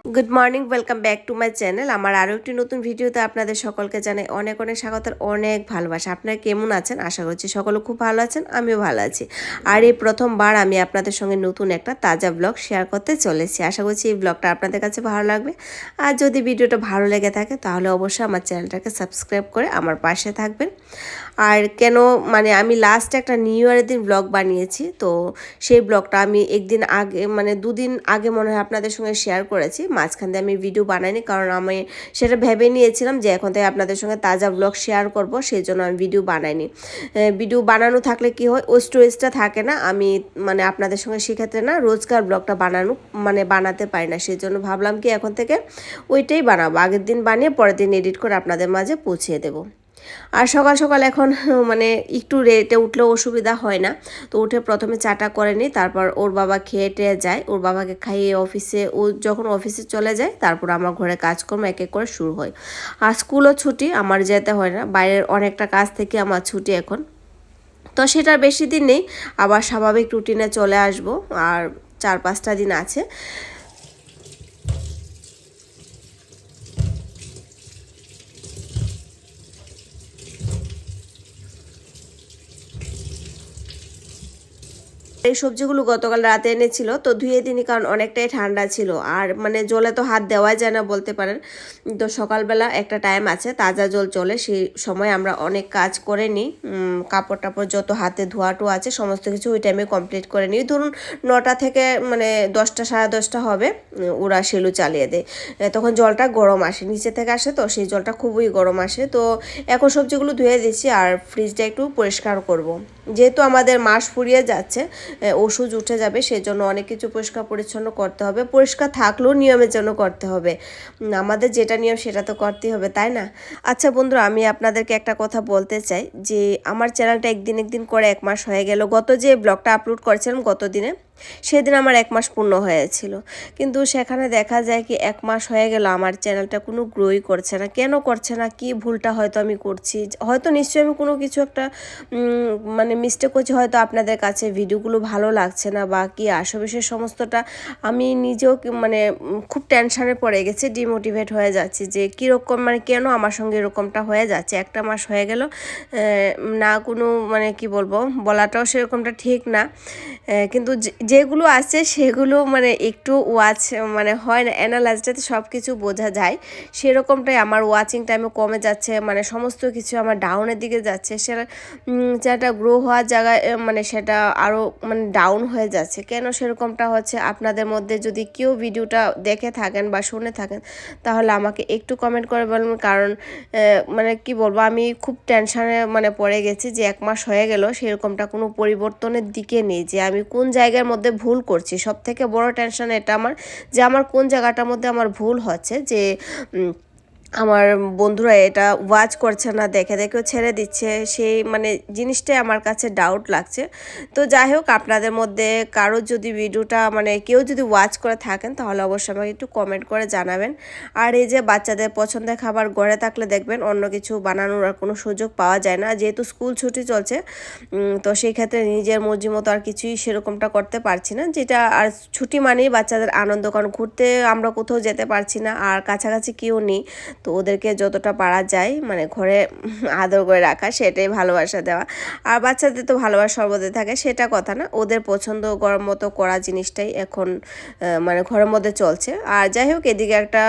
Good morning, welcome back to my channel. আমার আরও একটি নতুন ভিডিওতে আপনাদের সকলকে জানাই অনেক অনেক স্বাগত, অনেক ভালোবাসা। আপনারা কেমন আছেন? আশা করছি সকলে খুব ভালো আছেন, আমিও ভালো আছি। আর এই প্রথমবার আমি আপনাদের সঙ্গে নতুন একটা তাজা ব্লগ শেয়ার করতে চলেছি। আশা করছি এই ব্লগটা আপনাদের কাছে ভালো লাগবে। আর যদি ভিডিওটা ভালো লেগে থাকে তাহলে অবশ্যই আমার চ্যানেলটাকে সাবস্ক্রাইব করে আমার পাশে থাকবেন। আর কেন আমি লাস্ট একটা নিউ ইয়ারের দিন ব্লগ বানিয়েছি, তো সেই ব্লগটা আমি একদিন আগে দুদিন আগে মনে হয় আপনাদের সঙ্গে শেয়ার করেছি। মাঝখান দিয়ে আমি ভিডিও বানাইনি, কারণ আমি সেটা ভেবে নিয়েছিলাম যে এখন থেকে আপনাদের সঙ্গে তাজা ব্লগ শেয়ার করব, সেই জন্য আমি ভিডিও বানাইনি। ভিডিও বানানো থাকলে কি হয়, ওই স্টোরেজটা থাকে না। আমি আপনাদের সঙ্গে সেক্ষেত্রে না রোজকার ব্লগটা বানাতে পারি না, সেই জন্য ভাবলাম কি এখন থেকে ওইটাই বানাবো। আগের দিন বানিয়ে পরের দিন এডিট করে আপনাদের মাঝে পৌঁছিয়ে দেবো। আর সকাল সকাল এখন একটু রেটে উঠলেও অসুবিধা হয় না, তো উঠে প্রথমে চাটা করে নিই, তারপর ওর বাবা খেয়ে টেয়ে যায়। ওর বাবাকে খাইয়ে ও যখন অফিসে চলে যায়, তারপর আমার ঘরে কাজকর্ম এক এক করে শুরু হয়। আর স্কুলও ছুটি, আমার যেতে হয় না, বাইরের অনেকটা কাজ থেকে আমার ছুটি এখন। তো সেটার বেশি দিন নেই, আবার স্বাভাবিক রুটিনে চলে আসব। আর 4-5টা দিন আছে। এই সবজিগুলো গতকাল রাতে এনেছিল, তো ধুয়ে দিনই, কারণ অনেকটাই ঠান্ডা ছিল। আর জলে তো হাত দেওয়া যায় না বলতে পারেন। তো সকালবেলা একটা টাইম আছে, তাজা জল চলে, সেই সময় আমরা অনেক কাজ করে নিই। কাপড় টাপড় যত হাতে ধোয়াটো আছে সমস্ত কিছু ওই টাইমে কমপ্লিট করে নিই। ধরুন 9টা থেকে 10টা 10:30 হবে, ওরা সেলু চালিয়ে দেয়। তখন জলটা গরম আসে, নিচে থেকে আসে, তো সেই জলটা খুবই গরম আসে। তো এখন সবজিগুলো ধুয়ে দিচ্ছি আর ফ্রিজটা একটু পরিষ্কার করব। যেহেতু আমাদের মাস ফুরিয়ে যাচ্ছে, ওষুধ উঠে যাবে, সেজন্য অনেক কিছু পরিষ্কার পরিচ্ছন্ন করতে হবে। পরিষ্কার থাকলেও নিয়মের জন্য করতে হবে। আমাদের যেটা নিয়ম সেটা তো করতেই হবে, তাই না? আচ্ছা বন্ধুরা, আমি আপনাদেরকে একটা কথা বলতে চাই যে আমার চ্যানেলটা একদিন করে 1 মাস হয়ে গেল। গত যে ব্লগটা আপলোড করেছিলাম গত দিনে, সেদিন আমার 1 মাস পূর্ণ হয়েছিল। কিন্তু সেখানে দেখা যায় কি 1 মাস হয়ে গেল আমার চ্যানেলটা কোনো গ্রোই করছে না। কেন করছে না, কি ভুলটা হয়তো আমি করছি, হয়তো নিশ্চয়ই আমি কোনো কিছু একটা মিস্টেক করছি, হয়তো আপনাদের কাছে ভিডিওগুলো ভালো লাগছে না, বা কি আশেপাশের সমস্তটা আমি নিজেও খুব টেনশনে পড়ে গেছি, ডিমোটিভেট হয়ে যাচ্ছি যে কীরকম কেন আমার সঙ্গে এরকমটা হয়ে যাচ্ছে। 1টা মাস হয়ে গেল, না কোনো কি বলবো, বলাটাও সেরকমটা ঠিক না। কিন্তু যেগুলো আছে সেগুলো একটু ওয়াচ হয় না, অ্যানালাইজটাতে সব কিছু বোঝা যায়। সেরকমটাই আমার ওয়াচিং টাইমও কমে যাচ্ছে, সমস্ত কিছু আমার ডাউনের দিকে যাচ্ছে। যেটা গ্রো হওয়ার জায়গায় সেটা আরও ডাউন হয়ে যাচ্ছে। কেন সেরকমটা হচ্ছে, আপনাদের মধ্যে যদি কেউ ভিডিওটা দেখে থাকেন বা শুনে থাকেন, তাহলে আমাকে একটু কমেন্ট করে বলুন। কারণ কি বলবো, আমি খুব টেনশনে পড়ে গেছি যে 1 মাস হয়ে গেল, সেরকমটা কোনো পরিবর্তনের দিকে নেই, যে আমি কোন জায়গার মধ্যে ভুল করছি। সব থেকে বড় টেনশন এটা আমার, যে আমার কোন জায়গাটার মধ্যে আমার ভুল হচ্ছে, যে আমার বন্ধুরা এটা ওয়াচ করছে না, দেখে দেখেও ছেড়ে দিচ্ছে। সেই জিনিসটাই আমার কাছে ডাউট লাগছে। তো যাই হোক, আপনাদের মধ্যে কারো যদি ভিডিওটা কেউ যদি ওয়াচ করে থাকেন, তাহলে অবশ্যই আমাকে একটু কমেন্ট করে জানাবেন। আর এই যে বাচ্চাদের পছন্দের খাবার ঘরে থাকলে দেখবেন অন্য কিছু বানানোর আর কোনো সুযোগ পাওয়া যায় না, যেহেতু স্কুল ছুটি চলছে। তো সেই ক্ষেত্রে নিজের মর্জি মতো আর কিছুই সেরকমটা করতে পারছি না, যেটা আর ছুটি মানেই বাচ্চাদের আনন্দ, কারণ ঘুরতে আমরা কোথাও যেতে পারছি না, আর কাছাকাছি কেউ নেই। তো ওদেরকে যতটা পারা যায় ঘরে আদর করে রাখা, সেটাই ভালোবাসা দেওয়া। আর বাচ্চাদের তো ভালোবাসা সর্বদাই থাকে, সেটা কথা না, ওদের পছন্দ করার মতো করা জিনিসটাই এখন ঘরের মধ্যে চলছে। আর যাই হোক, এদিকে একটা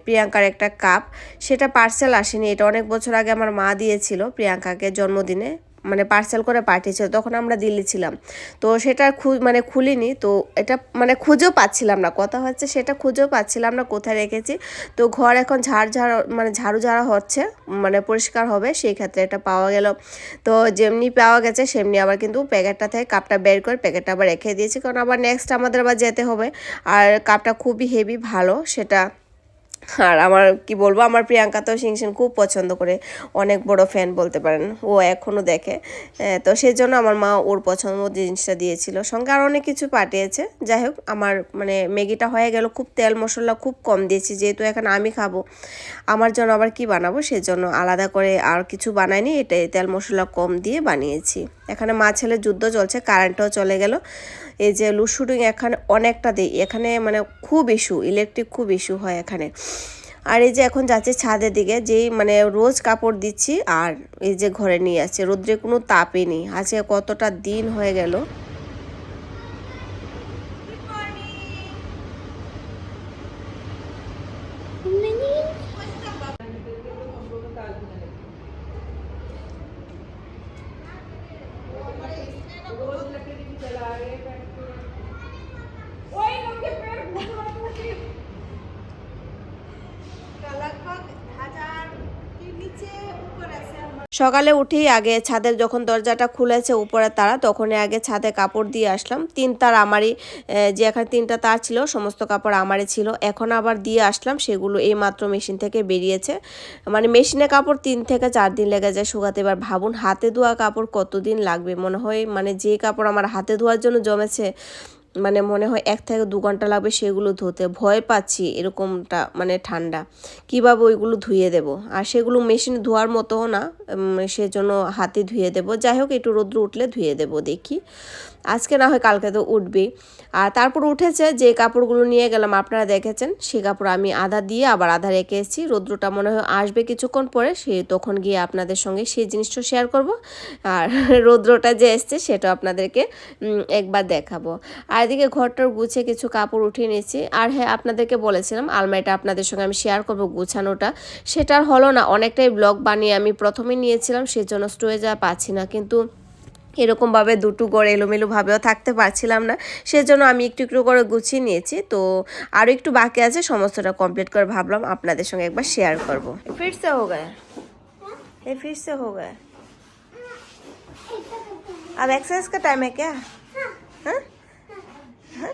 প্রিয়াঙ্কার একটা কাপ, সেটা পার্সেল আসেনি। এটা অনেক বছর আগে আমার মা দিয়েছিল প্রিয়াঙ্কাকে জন্মদিনে, পার্সেল করে পাঠিয়েছিল, তখন আমরা দিল্লি ছিলাম। তো সেটা খুলিনি, তো এটা খুঁজেও পাচ্ছিলাম না, কথা হচ্ছে সেটা খুঁজেও পাচ্ছিলাম না কোথায় রেখেছি। তো ঘর এখন ঝাড়ু ঝাড়া হচ্ছে, পরিষ্কার হবে, সেই ক্ষেত্রে এটা পাওয়া গেল। তো যেমনি পাওয়া গেছে সেমনি আবার কিন্তু প্যাকেটটা থেকে কাপটা বের করে প্যাকেটটা আবার রেখে দিয়েছি, কারণ আবার নেক্সট আমাদের আবার যেতে হবে। আর কাপটা খুবই হেভি, ভালো সেটা। আর আমার কি বলবো, আমার প্রিয়াঙ্কা তো সিংসিন খুব পছন্দ করে, অনেক বড় ফ্যান বলতে পারেন, ও এখনও দেখে। তো সেই জন্য আমার মা ওর পছন্দ জিনিসটা দিয়েছিল, সঙ্গে আর অনেক কিছু পাঠিয়েছে। যাই হোক, আমার ম্যাগিটা হয়ে গেল, খুব তেল মশলা খুব কম দিয়েছি, যেহেতু এখন আমি খাবো, আমার জন্য আবার কি বানাবো, সেজন্য আলাদা করে আর কিছু বানাইনি, এটাই তেল মশলা কম দিয়ে বানিয়েছি। এখানে মা ছেলে যুদ্ধ চলছে, কারেন্টও চলে গেল। এই যে লোডশেডিং এখানে অনেকটা দেয়, এখানে মানে খুব ইস্যু, ইলেকট্রিক খুব ইস্যু হয় এখানে। আর এই যে এখন যাচ্ছি ছাদের দিকে, যেই মানে রোজ কাপড় দিচ্ছি আর এই যে ঘরে নিয়ে আসছে, রোদ্রে কোনো তাপই নেই। আজকে কতটা দিন হয়ে গেল। সকালে উঠেই আগে ছাদের যখন দরজাটা খুলেছে উপরে তারা, তখনই আগে ছাদে কাপড় দিয়ে আসলাম। 3 তার আমারই, যে এখানে 3টা তার ছিল সমস্ত কাপড় আমারই ছিল। এখন আবার দিয়ে আসলাম, সেগুলো এই মাত্র মেশিন থেকে বেরিয়েছে। মানে মেশিনে কাপড় 3 থেকে 4 দিন লেগে যায় শুকাতে। এবার ভাবুন হাতে ধোয়া কাপড় কতদিন লাগবে। মনে হয় মানে যে কাপড় আমার হাতে ধোয়ার জন্য জমেছে, মানে মনে হয় 1 থেকে 2 ঘন্টা লাগবে সেগুলো ধুতে। ভয় পাচ্ছি এরকমটা মানে ঠান্ডা, কিভাবে ওইগুলো ধুয়ে দেব। আর সেগুলো মেশিনে ধোয়ার মতোও না, সেজন্য হাতে ধুয়ে দেব। যাই হোক একটু রোদ্র উঠলে ধুয়ে দেব, দেখি আজকে না হয় কালকে তো উঠবেই। আর তারপর উঠেছে যে কাপড়গুলো নিয়ে গেলাম আপনারা দেখেছেন, সেই কাপড় আমি আধা দিয়ে আবার আধা রেখে এসেছি। রোদ্রটা মনে হয় আসবে কিছুক্ষণ পরে, সে তখন গিয়ে আপনাদের সঙ্গে সেই জিনিসটা শেয়ার করব। আর রোদ্রটা যে এসছে সেটা আপনাদেরকে একবার দেখাবো। আর এদিকে ঘরটার গুছিয়ে কিছু কাপড় উঠিয়ে নিয়েছি। আর হ্যাঁ, আপনাদেরকে বলেছিলাম আলমারিটা আপনাদের সঙ্গে আমি শেয়ার করব গুছানোটা, সেটার হলো না। অনেকটাই ব্লগ বানিয়ে আমি প্রথমে নিয়েছিলাম, সেজন্য স্টোরেজ আর পাচ্ছি না। কিন্তু এরকমভাবে দুটো গড়ে এলোমেলোভাবেও থাকতে পারছিলাম না, সেজন্য আমি একটু একটু করে গুছিয়ে নিয়েছি। তো আরও একটু বাকি আছে, সমস্তটা কমপ্লিট করে ভাবলাম আপনাদের সঙ্গে একবার শেয়ার করব। ফিরসে হো গায়ে, ये फिर से हो गया। अब एक्सरसाइज का टाइम है क्या? हाँ? हाँ?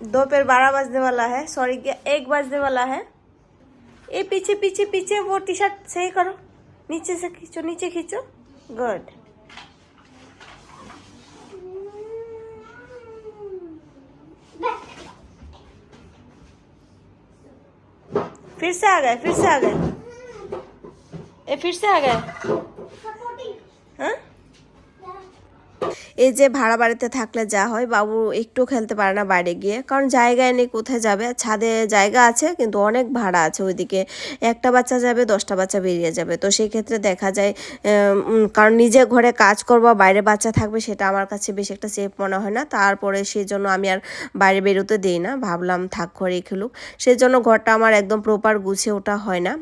दोपहर 12 बजने वाला है, सॉरी 1 बजने वाला है। ये पीछे पीछे पीछे वो टी शर्ट सही करो, नीचे से खींचो, नीचे खींचो, गुड। फिर से आ गए, फिर से आ गए, ये फिर से आ गए। हाँ, এই যে ভাড়া বাড়িতে থাকলে যা হয়, বাবু একটু খেলতে পারে না বাইরে গিয়ে, কারণ জায়গায় নেই, কোথায় যাবে। ছাদে জায়গা আছে কিন্তু অনেক ভাড়া আছে ওইদিকে, একটা বাচ্চা যাবে 10টা বাচ্চা বেরিয়ে যাবে। তো সেই ক্ষেত্রে দেখা যায়, কারণ নিজে ঘরে কাজ করবো বাইরে বাচ্চা থাকবে, সেটা আমার কাছে বেশ একটা সেফ মনে হয় না। তারপরে সেই জন্য আমি আর বাইরে বেরোতে দিই না, ভাবলাম থাক ঘরেই খেলুক। সেই জন্য ঘরটা আমার একদম প্রপার গুছিয়ে ওঠা হয় না,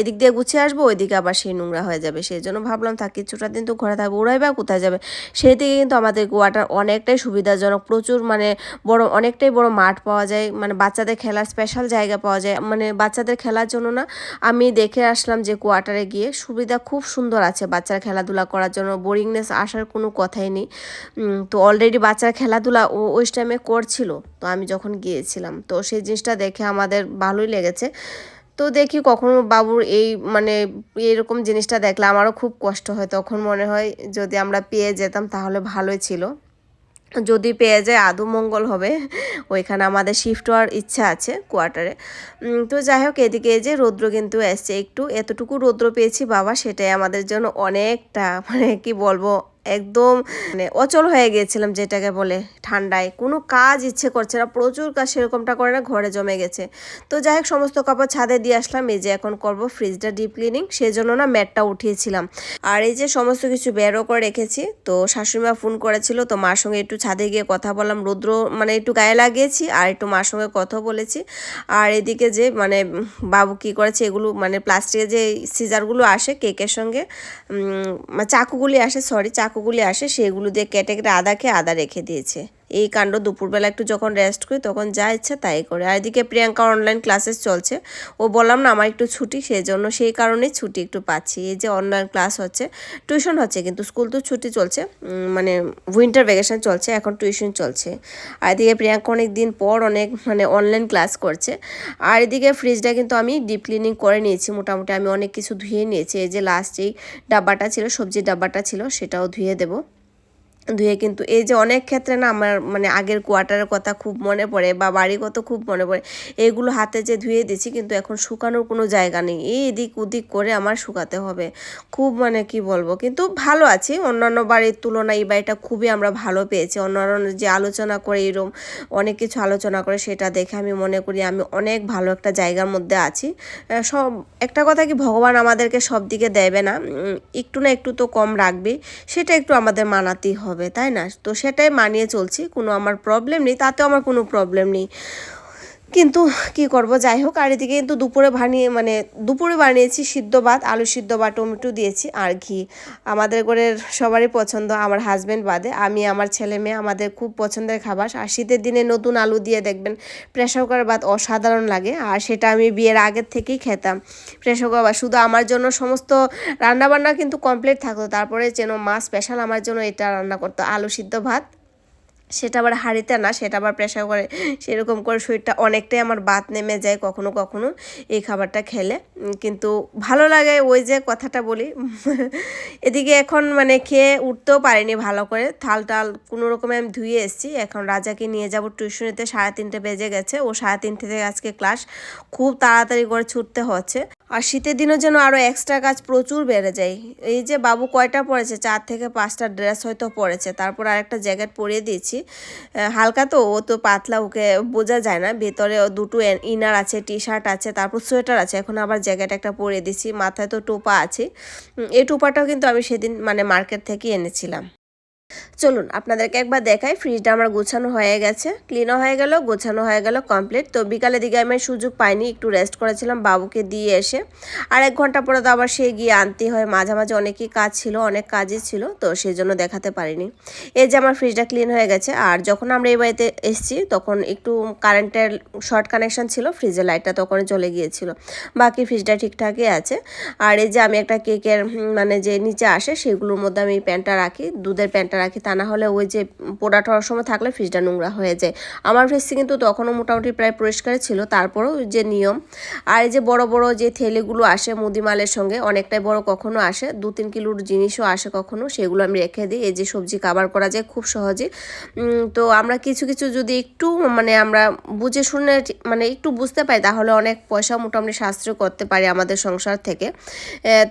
এদিক দিয়ে গুছিয়ে আসবো ওইদিকে আবার সেই নোংরা হয়ে যাবে। সেই জন্য ভাবলাম থাক কিছুটা দিন তো ঘরে থাকবো, ওরাই বা কোথায় যাবে। সেই থেকে কিন্তু আমাদের গোয়াটা অনেকটাই সুবিধাজনক, প্রচুর মানে বড়, অনেকটাই বড় মাঠ পাওয়া যায়, মানে বাচ্চাদের খেলার স্পেশাল জায়গা পাওয়া যায়। মানে বাচ্চাদের খেলার জন্য না, আমি দেখে আসলাম যে কোয়ার্টারে গিয়ে সুবিধা খুব সুন্দর আছে বাচ্চারা খেলাধুলা করার জন্য, বোরিংনেস আসার কোনো কথাই নেই। তো অলরেডি বাচ্চারা খেলাধুলা ওই টাইমে করছিল, তো আমি যখন গিয়েছিলাম, তো সেই জিনিসটা দেখে আমাদের ভালোই লেগেছে। তো দেখি কখনো বাবুর এই মানে এরকম জিনিসটা দেখলে আমারও খুব কষ্ট হয়, তখন মনে হয় যদি আমরা পেয়ে যেতাম তাহলে ভালোই ছিল। যদি পেয়ে যায় আদৌ মঙ্গল হবে। ওইখানে আমাদের শিফট হওয়ার ইচ্ছা আছে কোয়ার্টারে। তো যাই হোক, এদিকে এই যে রৌদ্র কিন্তু এসছে একটু, এতটুকু রৌদ্র পেয়েছি বাবা, সেটাই আমাদের জন্য অনেকটা, মানে কি বলবো, একদম মানে অচল হয়ে গিয়েছিলাম যেটাকে বলে। ঠান্ডায় কোনো কাজ ইচ্ছে করছে না, প্রচুর কাজ সেরকমটা করে না, ঘরে জমে গেছে। তো যাই হোক সমস্ত কাপড় ছাদে দিয়ে আসলাম। এই যে এখন করব ফ্রিজটা ডিপ ক্লিনিং, সেজন্য না ম্যাটটা উঠিয়েছিলাম। আর এই যে সমস্ত কিছু বেরও করে রেখেছি। তো শাশুড়িমা ফোন করেছিল, তো মার সঙ্গে একটু ছাদে গিয়ে কথা বললাম, রৌদ্র মানে একটু গায়ে লাগিয়েছি আর একটু মার সঙ্গে কথা বলেছি। আর এদিকে যে মানে বাবু কি করেছে, এগুলো মানে প্লাস্টিকের যে সিজারগুলো আসে কেকের সঙ্গে, চাকুগুলি আসে, সরি চাকুগুলি আসে, সেগুলো দিয়ে কেটে কেটে আদা খেয়ে আদা রেখে দিয়েছে। এই কাণ্ড, দুপুরবেলা একটু যখন রেস্ট করি তখন যা ইচ্ছা তাই করে। আর এদিকে প্রিয়াঙ্কা অনলাইন ক্লাসেস চলছে, ও বললাম না আমার একটু ছুটি, সেই জন্য সেই কারণেই ছুটি একটু পাচ্ছি। এই যে অনলাইন ক্লাস হচ্ছে, টিউশন হচ্ছে, কিন্তু স্কুল তো ছুটি চলছে, মানে উইন্টার ভ্যাকেশন চলছে, এখন টিউশন চলছে। আর এদিকে প্রিয়াঙ্কা অনেক দিন পর অনেক মানে অনলাইন ক্লাস করছে। আর এদিকে ফ্রিজটা কিন্তু আমি ডিপ ক্লিনিং করে নিয়েছি, মোটামুটি আমি অনেক কিছু ধুয়ে নিয়েছি। এই যে লাস্ট এই ডাব্বাটা ছিল, সবজির ডাব্বাটা ছিল, সেটাও ধুয়ে দেবো। ধুয়ে কিন্তু এই যে অনেক ক্ষেত্রে না আমার মানে আগের কোয়ার্টারের কথা খুব মনে পড়ে বা বাড়ির কথা খুব মনে পড়ে, এইগুলো হাতে যে ধুয়ে দিচ্ছি কিন্তু এখন শুকানোর কোনো জায়গা নেই, এই এদিক ওদিক করে আমার শুকাতে হবে। খুব মানে কি বলবো, কিন্তু ভালো আছি অন্যান্য বাড়ির তুলনায়। এই বাড়িটা খুবই আমরা ভালো পেয়েছি, অন্যান্য যে আলোচনা করে এরকম অনেক কিছু আলোচনা করে সেটা দেখে আমি মনে করি আমি অনেক ভালো একটা জায়গার মধ্যে আছি। সব একটা কথা কি, ভগবান আমাদেরকে সব দিকে দেবে না, একটু না একটু তো কম রাখবে, সেটা একটু আমাদের মানাতেই হবে, তাই না? তো সেটাই মানিয়ে চলছি, কোনো আমার প্রবলেম নেই, তাতেও আমার কোনো প্রবলেম নেই। কিন্তু কি করব, যাই হোক। আর এদিকে কিন্তু দুপুরে বানিয়েছি সিদ্ধ ভাত, আলু সিদ্ধ বা টমেটো দিয়েছি আর ঘি। আমাদের ঘরের সবারই পছন্দ, আমার হাজব্যান্ড বাদে, আমি আমার ছেলে মেয়ে আমাদের খুব পছন্দের খাবার। আর শীতের দিনে নতুন আলু দিয়ে দেখবেন প্রেসার কুকার ভাত অসাধারণ লাগে, আর সেটা আমি বিয়ের আগের থেকেই খেতাম প্রেসার কুকার ভাত। শুধু আমার জন্য সমস্ত রান্নাবান্না কিন্তু কমপ্লিট থাকতো, তারপরে যেন মা স্পেশাল আমার জন্য এটা রান্না করতো, আলু সিদ্ধ ভাত। সেটা আবার হাঁড়িতে না, সেটা আবার প্রেসার করে, সেরকম করে শরীরটা অনেকটাই আমার বাত নেমে যায় কখনো কখনো এই খাবারটা খেলে। কিন্তু ভালো লাগে, ওই যে কথাটা বলি। এদিকে এখন মানে খেয়ে উঠতেও পারিনি ভালো করে, থাল টাল কোনো রকমে আমি ধুয়ে এসেছি। এখন রাজাকে নিয়ে যাব টিউশনিতে, 3:30 বেজে গেছে, ও 3:30 থেকে আজকে ক্লাস, খুব তাড়াতাড়ি করে ছুটতে হচ্ছে। আর শীতের দিনও যেন আরও এক্সট্রা কাজ প্রচুর বেড়ে যায়। এই যে বাবু কয়টা পরেছে, 4 থেকে 5টা ড্রেস হয়তো পরেছে, তারপর আরেকটা জ্যাকেট পরিয়ে দিয়েছি। হালকা তো, ও তো পাতলা, ওকে বোঝা যায় না, ভেতরে দুটো ইনার আছে, টি শার্ট আছে, তারপর সোয়েটার আছে, এখন আবার জ্যাকেট একটা পরিয়ে দিয়েছি, মাথায় তো টোপা আছে। এই টোপাটাও কিন্তু আমি সেদিন মানে মার্কেট থেকে এনেছিলাম। চলুন আপনাদেরকে একবার দেখাই, ফ্রিজটা আমার গোছানো হয়ে গেছে, ক্লিনও হয়ে গেল, গোছানো হয়ে গেল, কমপ্লিট। তো বিকালের দিকে আমি সুযোগ পাইনি, একটু রেস্ট করেছিলাম বাবুকে দিয়ে এসে। আর 1 ঘন্টা পরে তো আবার সে গিয়ে আনতে হয়, মাঝামাঝি অনেকই কাজ ছিল, অনেক কাজই ছিল, তো সেই জন্য দেখাতে পারিনি। এই যে আমার ফ্রিজটা ক্লিন হয়ে গেছে। আর যখন আমরা এই বাড়িতে এসেছি তখন একটু কারেন্টের শর্ট কানেকশন ছিল, ফ্রিজের লাইটটা তখনই চলে গিয়েছিল, বাকি ফ্রিজটা ঠিকঠাকই আছে। আর এই যে আমি একটা কেকের মানে যে নিচে আসে সেগুলোর মধ্যে আমি প্যানটা রাখি, দুধের প্যানটা রাখি, তা না হলে ওই যে পোড়া টোড়ার সময় থাকলে ফ্রিজটা নোংরা হয়ে যায়। আমার ফ্রিজটি কিন্তু তখনও মোটামুটি প্রায় পরিষ্কার ছিল, তারপরেও যে নিয়ম। আর এই যে বড় বড় যে থেলিগুলো আসে মুদিমালের সঙ্গে, অনেকটাই বড় কখনো আসে, 2-3 কিলোর জিনিসও আসে কখনো, সেগুলো আমি রেখে দিই। এই যে সবজি কাবার করা যায় খুব সহজে। তো আমরা কিছু কিছু যদি একটু মানে আমরা বুঝে শুনে মানে একটু বুঝতে পারি, তাহলে অনেক পয়সা মোটামুটি সাশ্রয় করতে পারি আমাদের সংসার থেকে।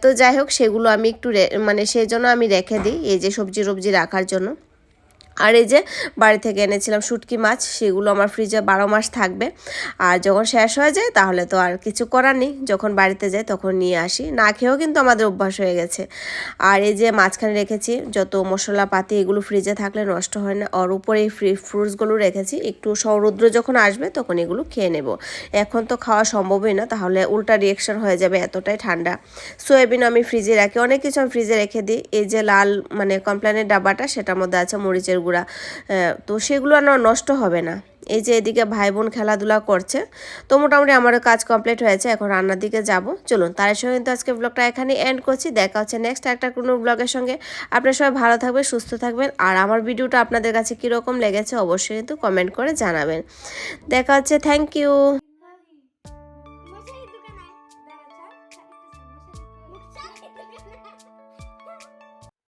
তো যাই হোক, সেগুলো আমি একটু মানে সেই জন্য আমি রেখে দিই, এই যে সবজি টবজি রাখার জন্য। আর এই যে বাড়ি থেকে এনেছিলাম শুটকি মাছ, সেগুলো আমার ফ্রিজে 12 মাস থাকবে। আর যখন শেষ হয়ে যায় তাহলে তো আর কিছু করার নেই, যখন বাড়িতে যাই তখন নিয়ে আসি, না খেয়েও কিন্তু আমাদের অভ্যাস হয়ে গেছে। আর এই যে মাঝখানে রেখেছি যত মশলাপাতি, এগুলো ফ্রিজে থাকলে নষ্ট হয় না। আর উপরে এই ফ্রুটসগুলো রেখেছি, একটু সৌরুদ্র যখন আসবে তখন এগুলো খেয়ে নেব। এখন তো খাওয়া সম্ভবই না, তাহলে উল্টা রিয়েকশন হয়ে যাবে, এতটাই ঠান্ডা। সয়াবিন আমি ফ্রিজে রাখি, অনেক কিছু আমি ফ্রিজে রেখে দিই। এই যে লাল মানে কমপ্লেনের ডাব্বাটা, সেটার মধ্যে আছে মরিচের গুঁড়া, তো সেগুলো আর নষ্ট হবে না। এই যে এদিকে ভাই বোন খেলাধুলা করছে। তো মোটামুটি আমারও কাজ কমপ্লিট হয়েছে, এখন রান্নার দিকে যাব। চলুন তার সঙ্গে কিন্তু আজকে ব্লগটা এখানে এন্ড করছি, দেখা হচ্ছে নেক্সট একটা কোনো ব্লগের সঙ্গে। আপনারা সবাই ভালো থাকবেন, সুস্থ থাকবেন। আর আমার ভিডিওটা আপনাদের কাছে কীরকম লেগেছে অবশ্যই কিন্তু কমেন্ট করে জানাবেন। দেখা হচ্ছে, থ্যাংক ইউ।